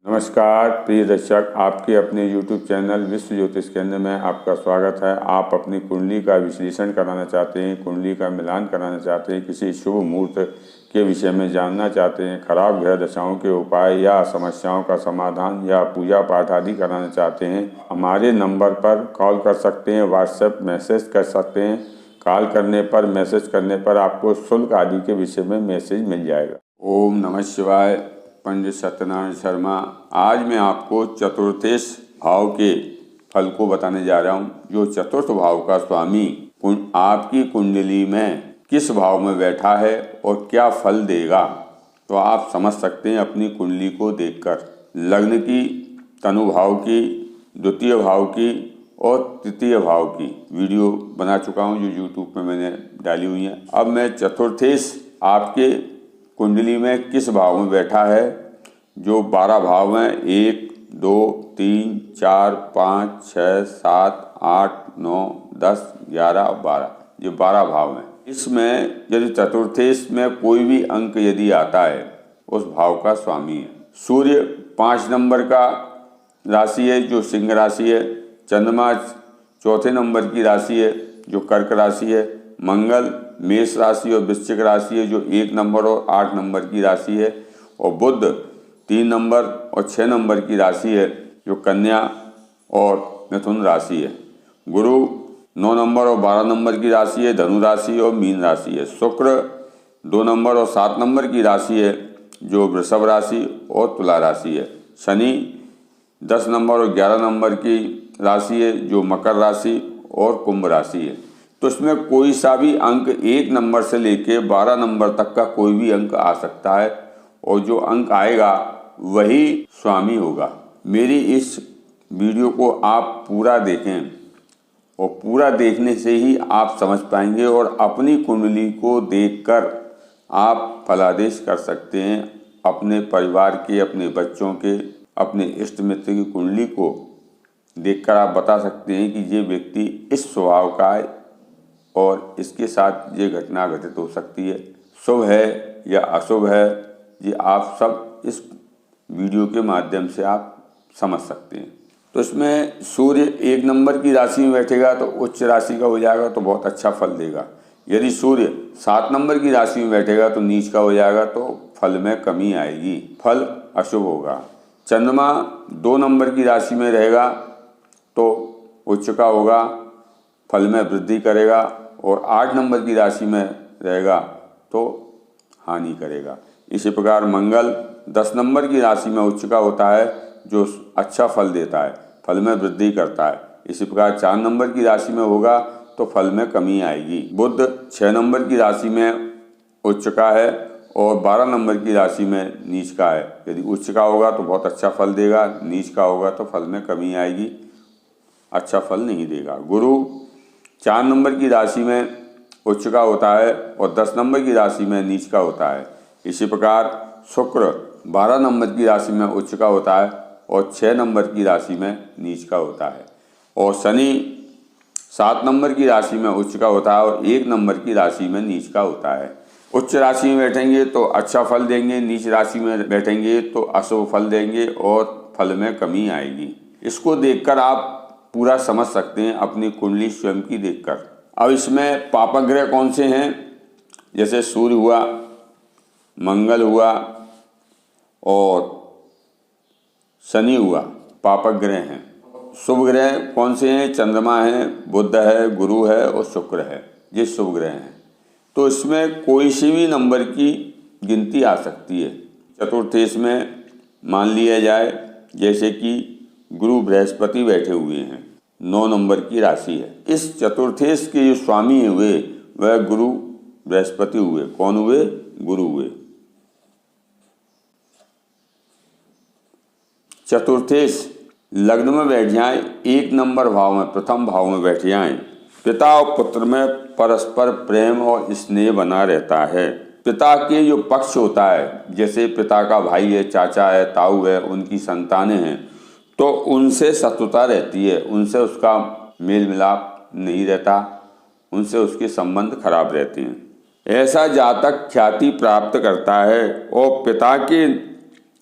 नमस्कार प्रिय दर्शक, आपके अपने YouTube चैनल विश्व ज्योतिष केंद्र में आपका स्वागत है। आप अपनी कुंडली का विश्लेषण कराना चाहते हैं, कुंडली का मिलान कराना चाहते हैं, किसी शुभ मुहूर्त के विषय में जानना चाहते हैं, खराब ग्रह दशाओं के उपाय या समस्याओं का समाधान या पूजा पाठ आदि कराना चाहते हैं, हमारे नंबर पर कॉल कर सकते हैं, व्हाट्सएप मैसेज कर सकते हैं। कॉल करने पर, मैसेज करने पर आपको शुल्क आदि के विषय में मैसेज मिल जाएगा। ओम नमः शिवाय। पंडित सत्यनारायण शर्मा। आज मैं आपको चतुर्थेश भाव के फल को बताने जा रहा हूँ। जो चतुर्थ भाव का स्वामी आपकी कुंडली में किस भाव में बैठा है और क्या फल देगा, तो आप समझ सकते हैं अपनी कुंडली को देखकर। लग्न की, तनु भाव की, द्वितीय भाव की और तृतीय भाव की वीडियो बना चुका हूँ जो यूट्यूब पे मैंने डाली हुई है। अब मैं चतुर्थेश आपके कुंडली में किस भाव में बैठा है, जो 12 भाव हैं, 1 2 3 4 5 6 7 8 9 10 11 और 12, ये 12 भाव हैं। इसमें यदि चतुर्थेश में कोई भी अंक यदि आता है, उस भाव का स्वामी है। सूर्य 5 नंबर का राशि है जो सिंह राशि है। चंद्रमा 4थे नंबर की राशि है जो कर्क राशि है। मंगल मेष राशि और वृश्चिक राशि है जो 1 नंबर और 8 नंबर की राशि है। और बुध 3 नंबर और 6 नंबर की राशि है जो कन्या और मिथुन राशि है। गुरु 9 नंबर और 12 नंबर की राशि है, धनु राशि और मीन राशि है। शुक्र 2 नंबर और 7 नंबर की राशि है जो वृषभ राशि और तुला राशि है। शनि 10 नंबर और 11 नंबर की राशि है जो मकर राशि और कुंभ राशि है। तो इसमें कोई सा भी अंक 1 नंबर से लेके 12 नंबर तक का कोई भी अंक आ सकता है, और जो अंक आएगा वही स्वामी होगा। मेरी इस वीडियो को आप पूरा देखें, और पूरा देखने से ही आप समझ पाएंगे और अपनी कुंडली को देखकर आप फलादेश कर सकते हैं। अपने परिवार के, अपने बच्चों के, अपने इष्ट मित्र की कुंडली को देखकर आप बता सकते हैं कि ये व्यक्ति इस स्वभाव का है और इसके साथ ये घटना घटित हो सकती है। शुभ है या अशुभ है, ये आप सब इस वीडियो के माध्यम से आप समझ सकते हैं। तो इसमें सूर्य 1 नंबर की राशि में बैठेगा तो उच्च राशि का हो जाएगा, तो बहुत अच्छा फल देगा। यदि सूर्य 7 नंबर की राशि में बैठेगा तो नीच का हो जाएगा, तो फल में कमी आएगी, फल अशुभ होगा। चंद्रमा 2 नंबर की राशि में रहेगा तो उच्च का होगा, फल में वृद्धि करेगा। और 8 नंबर की राशि में रहेगा तो हानि करेगा। इसी प्रकार मंगल 10 नंबर की राशि में उच्च का होता है जो अच्छा फल देता है, फल में वृद्धि करता है। इसी प्रकार 4 नंबर की राशि में होगा तो फल में कमी आएगी। बुध 6 नंबर की राशि में उच्च का है और 12 नंबर की राशि में नीच का है। यदि उच्च का होगा तो बहुत अच्छा फल देगा, नीच का होगा तो फल में कमी आएगी, अच्छा फल नहीं देगा। गुरु 4 नंबर की राशि में उच्च का होता है और 10 नंबर की राशि में नीच का होता है। इसी प्रकार शुक्र 12 नंबर की राशि में उच्च का होता है और 6 नंबर की राशि में नीच का होता है। और शनि 7 नंबर की राशि में उच्च का होता है और 1 नंबर की राशि में नीच का होता है। उच्च राशि में बैठेंगे तो अच्छा फल देंगे, नीच राशि में बैठेंगे तो अशुभ फल देंगे और फल में कमी आएगी। इसको देखकर आप पूरा समझ सकते हैं अपनी कुंडली स्वयं की देखकर। अब इसमें पापक ग्रह कौन से हैं, जैसे सूर्य हुआ, मंगल हुआ और शनि हुआ, पापक ग्रह हैं। शुभ ग्रह कौन से हैं, चंद्रमा है, बुध है, गुरु है और शुक्र है, ये शुभ ग्रह हैं। तो इसमें कोई सी भी नंबर की गिनती आ सकती है। चतुर्थेश में मान लिया जाए जैसे कि गुरु बृहस्पति बैठे हुए हैं, 9 नंबर की राशि है। इस चतुर्थेश के जो स्वामी हुए वह गुरु बृहस्पति हुए। कौन हुए, गुरु हुए। चतुर्थेश लग्न में बैठ जाए, 1 नंबर भाव में, प्रथम भाव में बैठ जाए, पिता और पुत्र में परस्पर प्रेम और स्नेह बना रहता है। पिता के जो पक्ष होता है, जैसे पिता का भाई है, चाचा है, ताऊ है, उनकी संतानें हैं, तो उनसे शत्रुता रहती है, उनसे उसका मेल मिलाप नहीं रहता, उनसे उसके संबंध खराब रहते हैं। ऐसा जातक ख्याति प्राप्त करता है और पिता के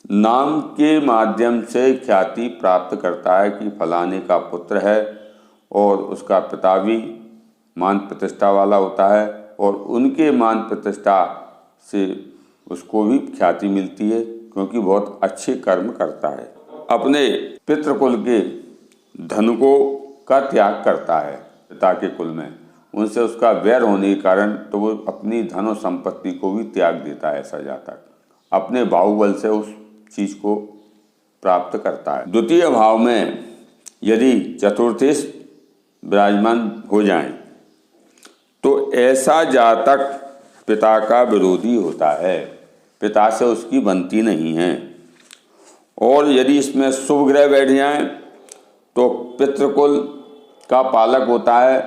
नाम के माध्यम से ख्याति प्राप्त करता है कि फलाने का पुत्र है, और उसका पिता भी मान प्रतिष्ठा वाला होता है, और उनके मान प्रतिष्ठा से उसको भी ख्याति मिलती है क्योंकि बहुत अच्छे कर्म करता है। अपने पितृकुल के धन को का त्याग करता है पिता के कुल में, उनसे उसका वैर होने के कारण तो वो अपनी धन और संपत्ति को भी त्याग देता है ऐसा जातक, अपने बाहुबल से उस चीज को प्राप्त करता है। द्वितीय भाव में यदि चतुर्थेश विराजमान हो जाएं तो ऐसा जातक पिता का विरोधी होता है, पिता से उसकी बनती नहीं है। और यदि इसमें शुभ ग्रह बैठ जाएं तो पितृकुल का पालक होता है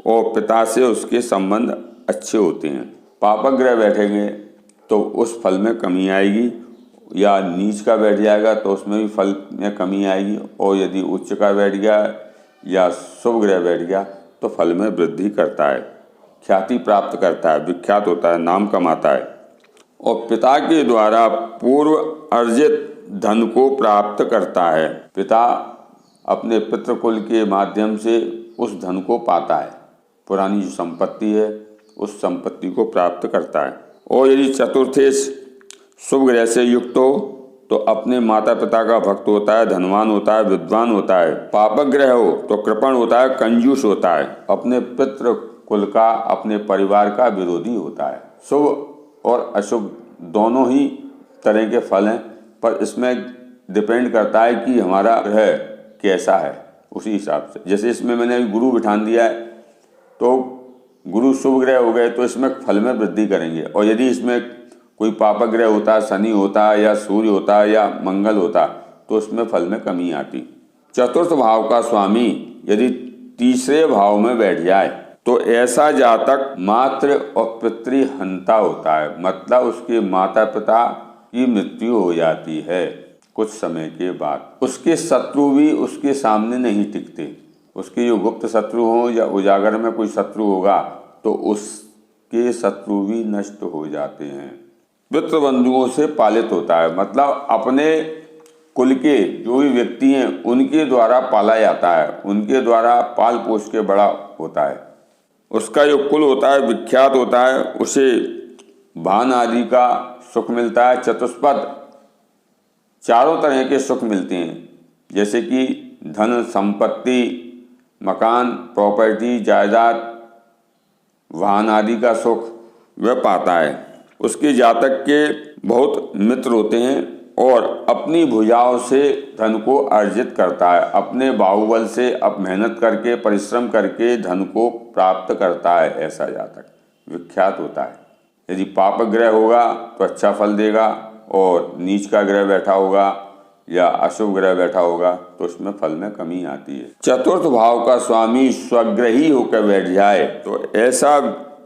और पिता से उसके संबंध अच्छे होते हैं। पापक ग्रह बैठेंगे तो उस फल में कमी आएगी, या नीच का बैठ जाएगा तो उसमें भी फल में कमी आएगी, और यदि उच्च का बैठ गया या शुभ ग्रह बैठ गया तो फल में वृद्धि करता है, ख्याति प्राप्त करता है, विख्यात होता है, नाम कमाता है, और पिता के द्वारा पूर्व अर्जित धन को प्राप्त करता है। पिता अपने पितृकुल के माध्यम से उस धन को पाता है, पुरानी जो संपत्ति है उस संपत्ति को प्राप्त करता है। और यदि चतुर्थेश शुभ ग्रह से युक्त हो तो अपने माता पिता का भक्त होता है, धनवान होता है, विद्वान होता है। पापक ग्रह हो तो कृपण होता है, कंजूस होता है, अपने पितृ कुल का, अपने परिवार का विरोधी होता है। शुभ और अशुभ दोनों ही तरह के फल हैं, पर इसमें डिपेंड करता है कि हमारा ग्रह कैसा है, उसी हिसाब से। जैसे इसमें मैंने अभी गुरु बिठान दिया है तो गुरु शुभ ग्रह हो गए तो इसमें फल में वृद्धि करेंगे, और यदि इसमें कोई पापक ग्रह होता है, शनि होता है या सूर्य होता है या मंगल होता तो उसमें फल में कमी आती। चतुर्थ भाव का स्वामी यदि तीसरे भाव में बैठ जाए तो ऐसा जातक मातृ और पितृहंता होता है, मतलब उसके माता पिता की मृत्यु हो जाती है कुछ समय के बाद। उसके शत्रु भी उसके सामने नहीं टिकते, उसके जो गुप्त शत्रु हो या उजागर में कोई शत्रु होगा तो उसके शत्रु भी नष्ट हो जाते हैं। पितृ बंधुओं से पालित होता है, मतलब अपने कुल के जो भी व्यक्ति हैं उनके द्वारा पाला जाता है, उनके द्वारा पाल पोष के बड़ा होता है। उसका जो कुल होता है विख्यात होता है, उसे भान आदि का सुख मिलता है। चतुष्पद चारों तरह के सुख मिलते हैं, जैसे कि धन, संपत्ति, मकान, प्रॉपर्टी, जायदाद, वाहन आदि का सुख वह पाता है। उसके जातक के बहुत मित्र होते हैं और अपनी भुजाओं से धन को अर्जित करता है, अपने बाहुबल से अब मेहनत करके परिश्रम करके धन को प्राप्त करता है। ऐसा जातक विख्यात होता है। यदि पापक ग्रह होगा तो अच्छा फल देगा, और नीच का ग्रह बैठा होगा या अशुभ ग्रह बैठा होगा तो उसमें फल में कमी आती है। चतुर्थ भाव का स्वामी स्वग्रही होकर बैठ जाए तो ऐसा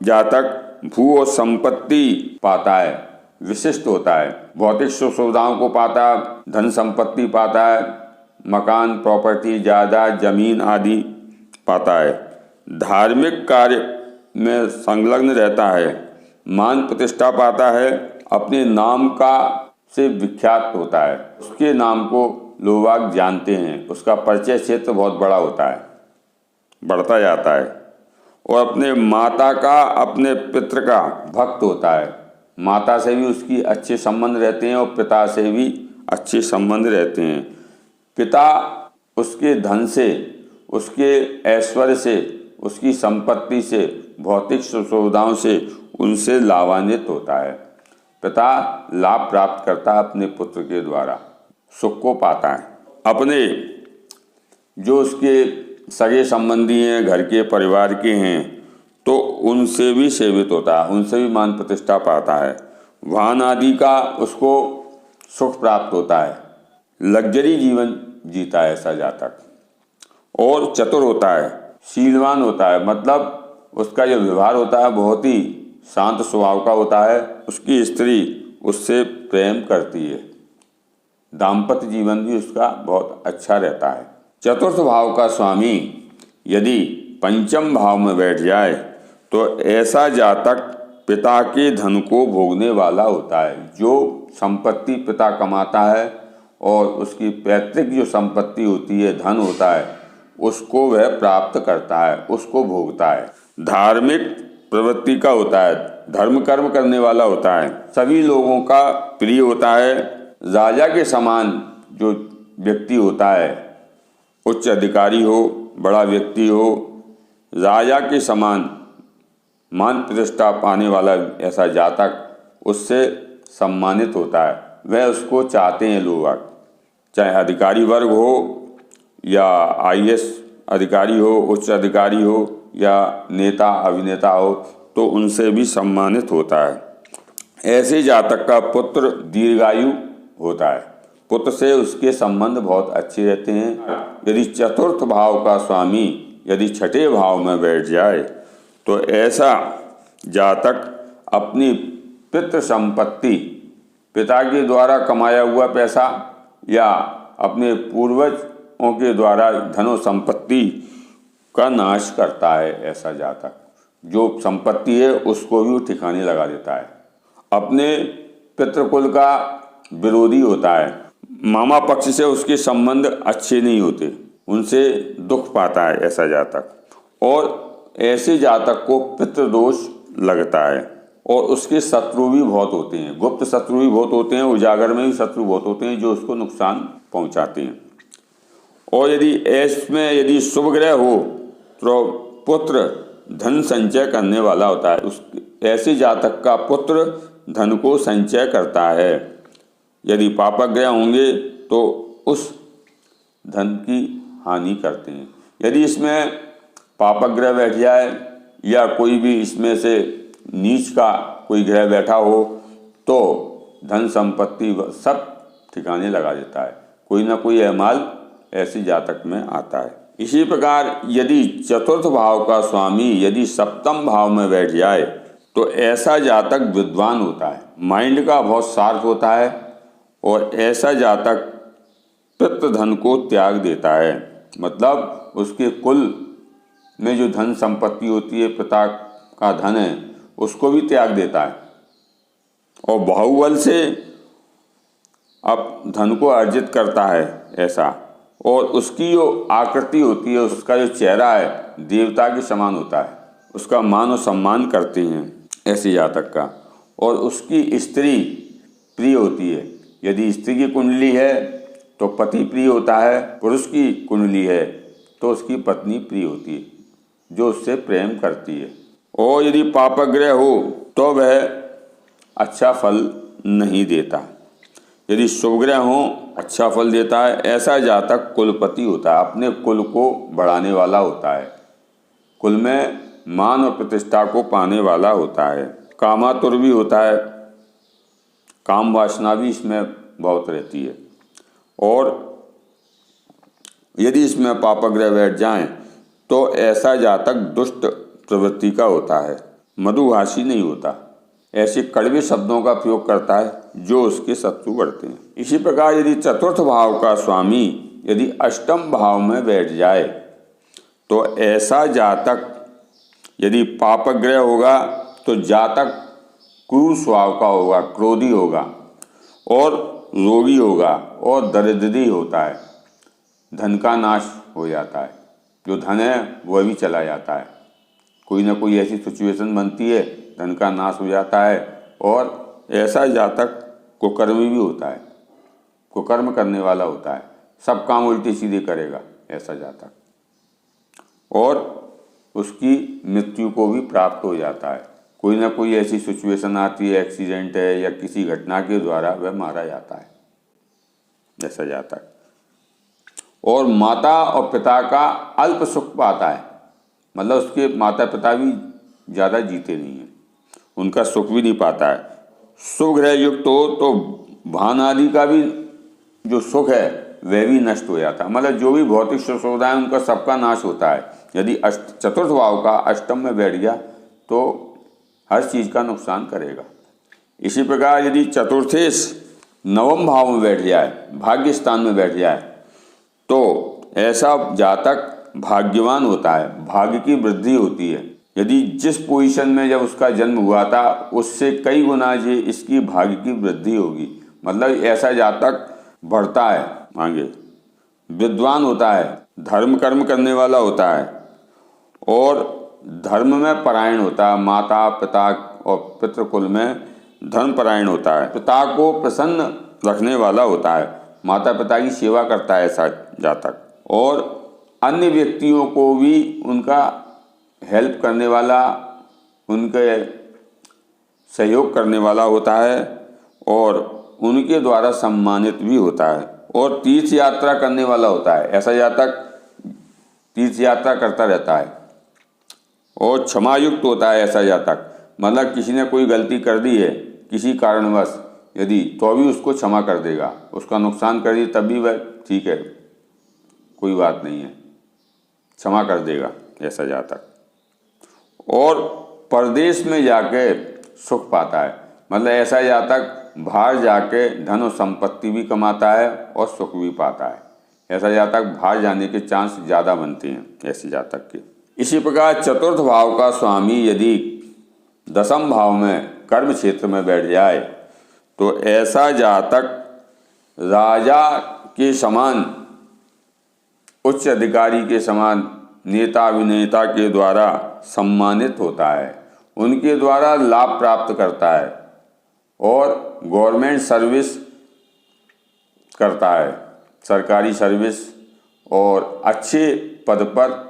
जातक भू और संपत्ति पाता है, विशिष्ट होता है, भौतिक सुख सुविधाओं को पाता है, धन संपत्ति पाता है, मकान, प्रॉपर्टी, जायदाद, जमीन आदि पाता है। धार्मिक कार्य में संलग्न रहता है, मान प्रतिष्ठा पाता है, अपने नाम का से विख्यात होता है, उसके नाम को लोग जानते हैं, उसका परिचय क्षेत्र बहुत बड़ा होता है, बढ़ता जाता है। और अपने माता का, अपने पितृ का भक्त होता है, माता से भी उसकी अच्छे संबंध रहते हैं और पिता से भी अच्छे संबंध रहते हैं। पिता उसके धन से, उसके ऐश्वर्य से, उसकी संपत्ति से, भौतिक सुविधाओं से उनसे लाभान्वित होता है। पिता लाभ प्राप्त करता है अपने पुत्र के द्वारा, सुख को पाता है। अपने जो उसके सगे संबंधी हैं, घर के परिवार के हैं, तो उनसे भी सेवित होता है, उनसे भी मान प्रतिष्ठा पाता है। वाहन आदि का उसको सुख प्राप्त होता है, लग्जरी जीवन जीता है ऐसा जातक। और चतुर होता है, शीलवान होता है, मतलब उसका जो व्यवहार होता है बहुत ही शांत स्वभाव का होता है, उसकी स्त्री उससे प्रेम करती है, दाम्पत्य जीवन भी उसका बहुत अच्छा रहता है। चतुर्थ भाव का स्वामी यदि पंचम भाव में बैठ जाए तो ऐसा जातक पिता के धन को भोगने वाला होता है। जो संपत्ति पिता कमाता है और उसकी पैतृक जो संपत्ति होती है, धन होता है, उसको वह प्राप्त करता है, उसको भोगता है। धार्मिक प्रवृत्ति का होता है, धर्म कर्म करने वाला होता है, सभी लोगों का प्रिय होता है। राजा के समान जो व्यक्ति होता है, उच्च अधिकारी हो, बड़ा व्यक्ति हो, राजा के समान मान प्रतिष्ठा पाने वाला ऐसा जातक उससे सम्मानित होता है। वह उसको चाहते हैं लोग, चाहे अधिकारी वर्ग हो या आईएएस अधिकारी हो, उच्च अधिकारी हो या नेता अभिनेता हो, तो उनसे भी सम्मानित होता है। ऐसे जातक का पुत्र दीर्घायु होता है, पुत्र से उसके संबंध बहुत अच्छे रहते हैं। यदि चतुर्थ भाव का स्वामी यदि छठे भाव में बैठ जाए तो ऐसा जातक अपनी पितृ संपत्ति, पिता के द्वारा कमाया हुआ पैसा या अपने पूर्वजों के द्वारा धनो संपत्ति का नाश करता है। ऐसा जातक जो संपत्ति है उसको भी वो ठिकाने लगा देता है। अपने पितृकुल का विरोधी होता है, मामा पक्ष से उसके संबंध अच्छे नहीं होते, उनसे दुख पाता है ऐसा जातक। और ऐसे जातक को पितृदोष लगता है और उसके शत्रु भी बहुत होते हैं, गुप्त शत्रु भी बहुत होते हैं, उजागर में भी शत्रु बहुत होते हैं जो उसको नुकसान पहुंचाते हैं। और यदि शुभ ग्रह हो तो पुत्र धन संचय करने वाला होता है, ऐसे जातक का पुत्र धन को संचय करता है। यदि पापक ग्रह होंगे तो उस धन की हानि करते हैं। यदि इसमें पापक ग्रह बैठ जाए या कोई भी इसमें से नीच का कोई ग्रह बैठा हो तो धन संपत्ति सब ठिकाने लगा देता है, कोई ना कोई अहमाल ऐसे जातक में आता है। इसी प्रकार यदि चतुर्थ भाव का स्वामी यदि सप्तम भाव में बैठ जाए तो ऐसा जातक विद्वान होता है, माइंड का बहुत शार्प होता है और ऐसा जातक पितृधन को त्याग देता है। मतलब उसके कुल में जो धन संपत्ति होती है, पिता का धन है, उसको भी त्याग देता है और बाहुबल से अब धन को अर्जित करता है ऐसा। और उसकी जो आकृति होती है, उसका जो चेहरा है देवता के समान होता है, उसका मान और सम्मान करते हैं ऐसे जातक का। और उसकी स्त्री प्रिय होती है, यदि स्त्री की कुंडली है तो पति प्रिय होता है, पुरुष की कुंडली है तो उसकी पत्नी प्रिय होती है जो उससे प्रेम करती है। और यदि पापक ग्रह हो तो वह अच्छा फल नहीं देता, यदि शुभ ग्रह हो अच्छा फल देता है। ऐसा जातक कुलपति होता है, अपने कुल को बढ़ाने वाला होता है, कुल में मान और प्रतिष्ठा को पाने वाला होता है। कामातुर भी होता है, काम वासना भी इसमें बहुत रहती है। और यदि इसमें पापक ग्रह बैठ जाएं तो ऐसा जातक दुष्ट प्रवृत्ति का होता है, मधुभाषी नहीं होता, ऐसे कड़वे शब्दों का प्रयोग करता है जो उसके शत्रु बढ़ते हैं। इसी प्रकार यदि चतुर्थ भाव का स्वामी यदि अष्टम भाव में बैठ जाए तो ऐसा जातक यदि पापक ग्रह होगा तो जातक क्रूर स्वभाव का होगा, क्रोधी होगा और रोगी होगा और दरिद्री होता है, धन का नाश हो जाता है, जो धन है वह भी चला जाता है, कोई ना कोई ऐसी सिचुएशन बनती है धन का नाश हो जाता है। और ऐसा जातक कुकर्मी भी होता है, कुकर्म करने वाला होता है, सब काम उल्टे सीधे करेगा ऐसा जातक, और उसकी मृत्यु को भी प्राप्त हो जाता है। कोई ना कोई ऐसी सिचुएशन आती है, एक्सीडेंट है या किसी घटना के द्वारा वह मारा जाता है ऐसा जातक। और माता और पिता का अल्प सुख पाता है, मतलब उसके माता पिता भी ज़्यादा जीते नहीं हैं, उनका सुख भी नहीं पाता है। शुभ ग्रह युक्त हो तो भान आदि का भी जो सुख है वह भी नष्ट हो जाता है, मतलब जो भी भौतिक सुख सुविधाएं उनका सबका नाश होता है। यदि चतुर्थ भाव का अष्टम में बैठ गया तो हर चीज़ का नुकसान करेगा। इसी प्रकार यदि चतुर्थेश नवम भाव में बैठ जाए, भाग्य स्थान में बैठ जाए, तो ऐसा जातक भाग्यवान होता है, भाग्य की वृद्धि होती है। यदि जिस पोजीशन में जब उसका जन्म हुआ था उससे कई गुना ये इसकी भाग्य की वृद्धि होगी मतलब ऐसा जातक बढ़ता है आगे, विद्वान होता है, धर्म कर्म करने वाला होता है और धर्म में परायण होता है, माता पिता और पितृकुल में धर्म परायण होता है, पिता को प्रसन्न रखने वाला होता है, माता पिता की सेवा करता है ऐसा जातक, और अन्य व्यक्तियों को भी उनका हेल्प करने वाला, उनके सहयोग करने वाला होता है और उनके द्वारा सम्मानित भी होता है, और तीर्थ यात्रा करने वाला होता है। ऐसा जातक तीर्थ यात्रा करता रहता है और क्षमायुक्त होता है ऐसा जातक, मतलब किसी ने कोई गलती कर दी है किसी कारणवश यदि, तो भी उसको क्षमा कर देगा, उसका नुकसान कर दी तब भी वह ठीक है, कोई बात नहीं है, क्षमा कर देगा ऐसा जातक। और परदेश में जाके सुख पाता है, मतलब ऐसा जातक बाहर जाके धन और संपत्ति भी कमाता है और सुख भी पाता है। ऐसा जातक बाहर जाने के चांस ज़्यादा बनते हैं ऐसे जातक के। इसी प्रकार चतुर्थ भाव का स्वामी यदि दसम भाव में कर्म क्षेत्र में बैठ जाए तो ऐसा जातक राजा के समान, उच्च अधिकारी के समान, नेता अभिनेता के द्वारा सम्मानित होता है, उनके द्वारा लाभ प्राप्त करता है और गवर्नमेंट सर्विस करता है, सरकारी सर्विस, और अच्छे पद पर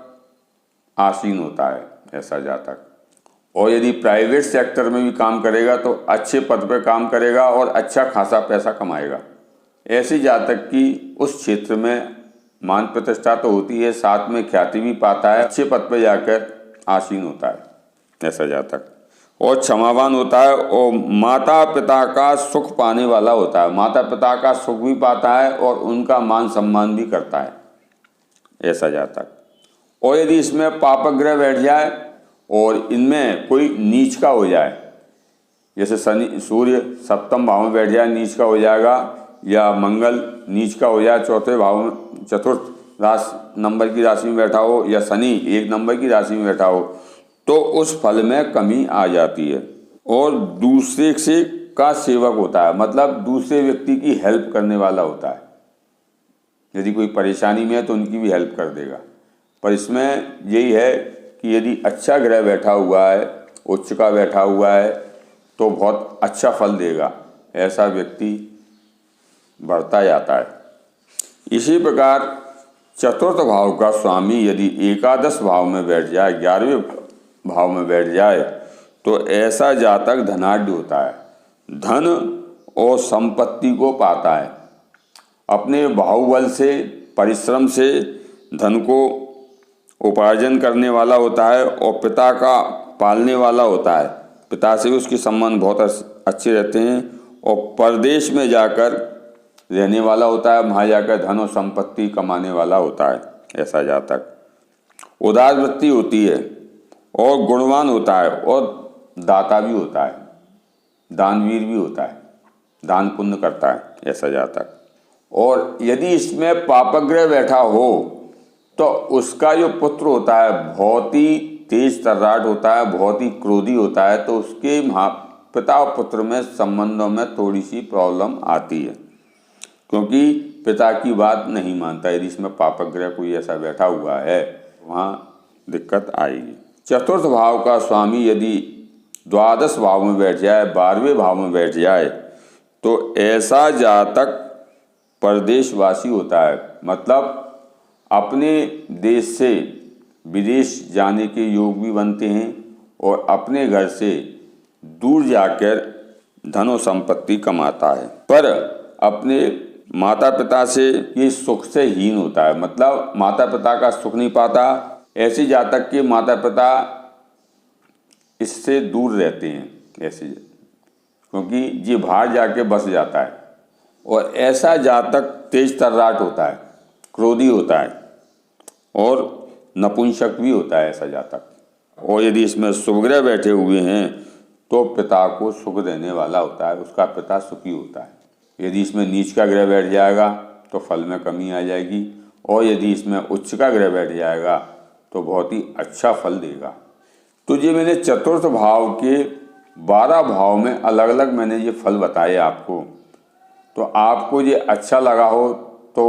आसीन होता है ऐसा जातक। और यदि प्राइवेट सेक्टर में भी काम करेगा तो अच्छे पद पर काम करेगा और अच्छा खासा पैसा कमाएगा। ऐसे जातक की उस क्षेत्र में मान प्रतिष्ठा तो होती है, साथ में ख्याति भी पाता है, अच्छे पद पर जाकर आसीन होता है ऐसा जातक, और क्षमावान होता है और माता पिता का सुख पाने वाला होता है, माता पिता का सुख भी पाता है और उनका मान सम्मान भी करता है ऐसा जातक। और यदि इसमें पापक ग्रह बैठ जाए और इनमें कोई नीच का हो जाए, जैसे शनि सूर्य सप्तम भाव में बैठ जाए नीच का हो जाएगा, या मंगल नीच का हो जाए चौथे भाव में, चतुर्थ नंबर की राशि में बैठा हो, या शनि 1 नंबर की राशि में बैठा हो, तो उस फल में कमी आ जाती है। और दूसरे से का सेवक होता है, मतलब दूसरे व्यक्ति की हेल्प करने वाला होता है, यदि कोई परेशानी में है तो उनकी भी हेल्प कर देगा। पर इसमें यही है कि यदि अच्छा ग्रह बैठा हुआ है, उच्च का बैठा हुआ है, तो बहुत अच्छा फल देगा, ऐसा व्यक्ति बढ़ता जाता है। इसी प्रकार चतुर्थ भाव का स्वामी यदि एकादश भाव में बैठ जाए, 11वें भाव में बैठ जाए, तो ऐसा जातक धनाढ्य होता है, धन और संपत्ति को पाता है, अपने बाहुबल से, परिश्रम से धन को उपार्जन करने वाला होता है और पिता का पालने वाला होता है, पिता से उसके संबंध बहुत अच्छे रहते हैं, और परदेश में जाकर रहने वाला होता है, वहाँ जाकर धन और संपत्ति कमाने वाला होता है ऐसा जातक। उदार वृत्ति होती है और गुणवान होता है और दाता भी होता है, दानवीर भी होता है, दान पुण्य करता है ऐसा जातक। और यदि इसमें पापग्रह बैठा हो तो उसका जो पुत्र होता है बहुत ही तेज तर्राट होता है, बहुत ही क्रोधी होता है, तो उसके पिता और पुत्र में संबंधों में थोड़ी सी प्रॉब्लम आती है, क्योंकि पिता की बात नहीं मानता। यदि इसमें पापग्रह कोई ऐसा बैठा हुआ है वहाँ दिक्कत आएगी। चतुर्थ भाव का स्वामी यदि द्वादश भाव में बैठ जाए, 12वें भाव में बैठ जाए, तो ऐसा जातक परदेशवासी होता है, मतलब अपने देश से विदेश जाने के योग भी बनते हैं और अपने घर से दूर जाकर धन और संपत्ति कमाता है, पर अपने माता पिता से ये सुख से हीन होता है, मतलब माता पिता का सुख नहीं पाता। ऐसे जातक के माता पिता इससे दूर रहते हैं ऐसे, क्योंकि ये बाहर जाके बस जाता है। और ऐसा जातक तेज तर्राट होता है, क्रोधी होता है और नपुंसक भी होता है ऐसा जातक। और यदि इसमें शुभ ग्रह बैठे हुए हैं तो पिता को सुख देने वाला होता है, उसका पिता सुखी होता है। यदि इसमें नीच का ग्रह बैठ जाएगा तो फल में कमी आ जाएगी, और यदि इसमें उच्च का ग्रह बैठ जाएगा तो बहुत ही अच्छा फल देगा। तो ये मैंने चतुर्थ भाव के 12 भाव में अलग अलग मैंने ये फल बताए आपको। तो आपको ये अच्छा लगा हो तो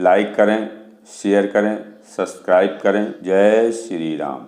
लाइक करें, शेयर करें, सब्सक्राइब करें। जय श्री राम।